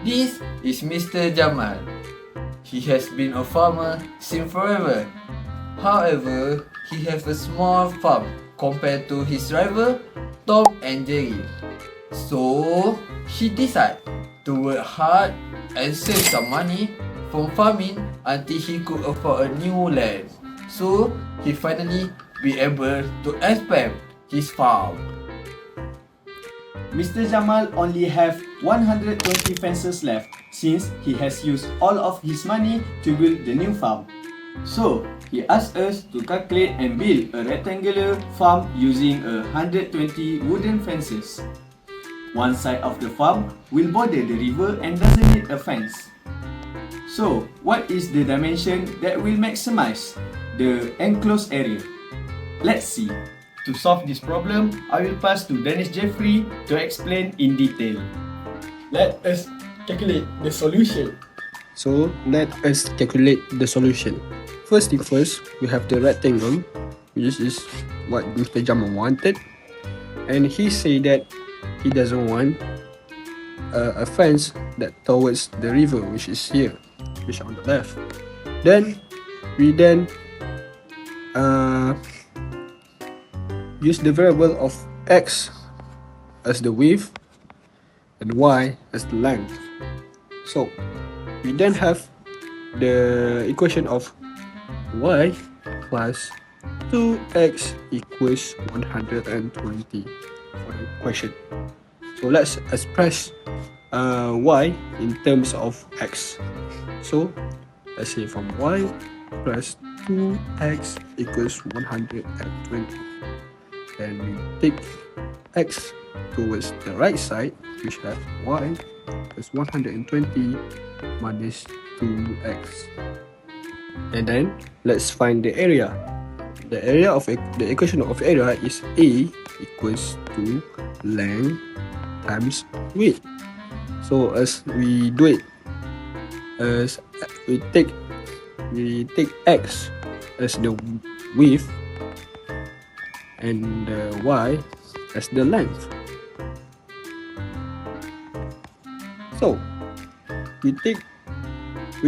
This is Mr. Jamal. He has been a farmer since forever. However, he has a small farm compared to his rival, Tom and Jerry. So, he decided to work hard and save some money from farming until he could afford a new land. So, he finally be able to expand his farm. Mr. Jamal only have 120 fences left since he has used all of his money to build the new farm. So, he asked us to calculate and build a rectangular farm using 120 wooden fences. One side of the farm will border the river and doesn't need a fence. So, what is the dimension that will maximize the enclosed area? Let's see. To solve this problem, I will pass to Dennis Jeffrey to explain in detail. Let us calculate the solution. So let us calculate the solution. First thing first, we have the rectangle, which is what Mr. Jamal wanted, and he said that he doesn't want a fence that towards the river, which is here, which is on the left. Then we use the variable of x as the width and y as the length. So we then have the equation of y plus 2x equals 120 for the equation. So let's express y in terms of x. So let's say from y plus 2x equals 120. Then we take x towards the right side, which have y plus 120 minus 2x. And then let's find the area. The area of the equation of area is A equals to length times width. So as we do it, as we take x as the width and y as the length. So we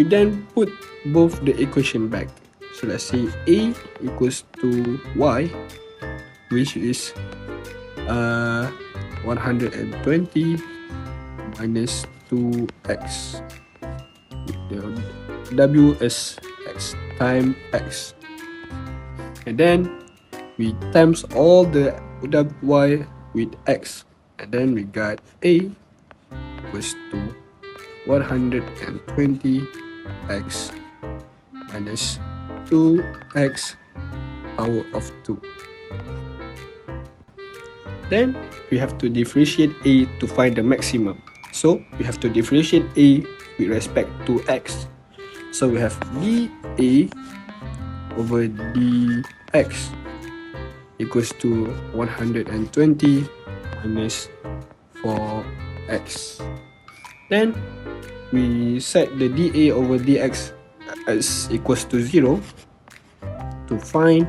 then put both the equation back. So let's say a equals to y, which is 120 minus 2x. The w is x times x, and then we times all the y with x, and then we got a equals to 120x minus 2x power of 2. Then we have to differentiate a to find the maximum. So we have to differentiate a with respect to x. So we have dA over dx equals to 120 minus 4x. Then we set the dA over dx as equals to 0 to find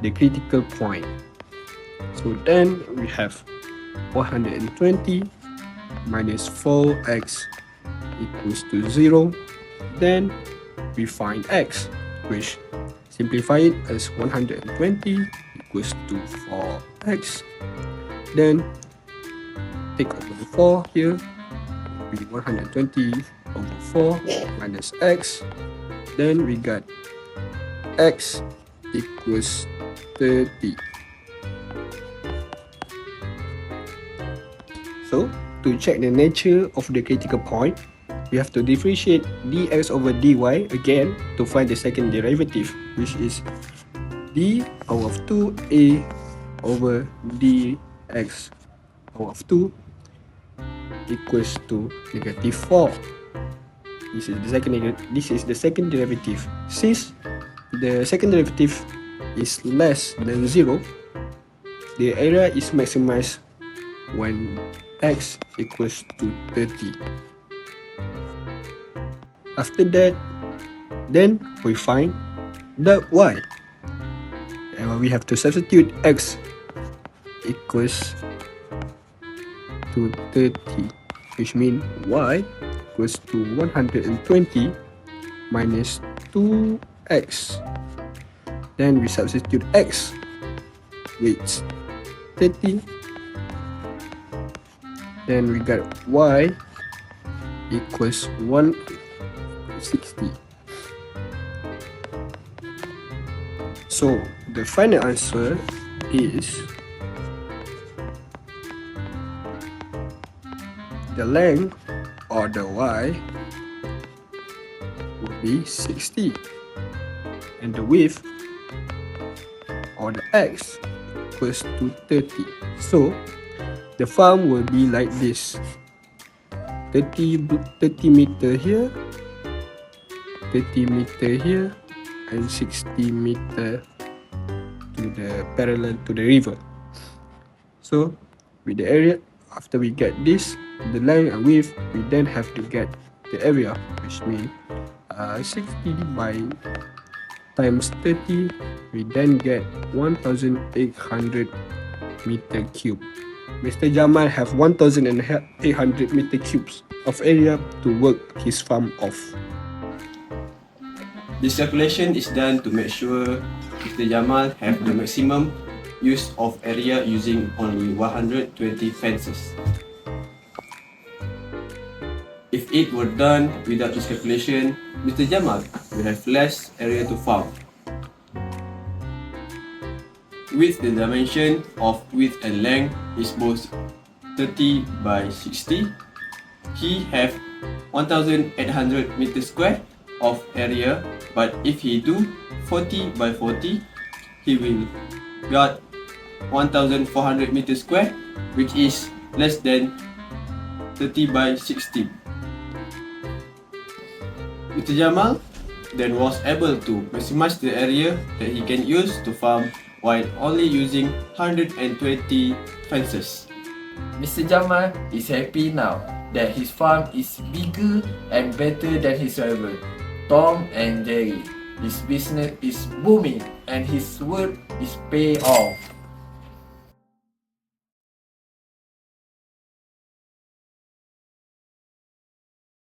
the critical point. So then we have 120 minus 4x equals to 0. Then we find x, which simplify it as 120 equals to 4x. Then take over the 4 here, be 120 over 4 minus x. Then we got x equals 30. So to check the nature of the critical point, we have to differentiate dx over dy again to find the second derivative, which is d power of 2a over dx power of 2 equals to negative 4. This is the second derivative. Since the second derivative is less than 0, the area is maximized when x equals to 30. After that, then we find the y. And we have to substitute x equals to 30, which means y equals to 120 minus 2x. Then we substitute x, which 30. Then we got y equals 160. So the final answer is the length, or the y, would be 60, and the width, or the x, equals to 30. So the farm will be like this: 30 meter here, 30 meter here, and 60 meter to the parallel to the river. So with the area, after we get this, the length and width, we then have to get the area, which means 60 by times 30, we then get 1800 meter cube. Mr. Jamal have 1800 meter cubes of area to work his farm off. This calculation is done to make sure Mr. Jamal have the maximum use of area using only 120 fences. If it were done without this calculation, Mr. Jamal will have less area to farm. With the dimension of width and length is both 30 by 60, he have 1800 meter square of area, but if he do 40 by 40, he will got 1400 meter square, which is less than 30 by 60. Mr. Jamal then was able to maximize the area that he can use to farm while only using 120 fences. Mr. Jamal is happy now that his farm is bigger and better than his rival, Tom and Jerry. His business is booming and his work is pay off.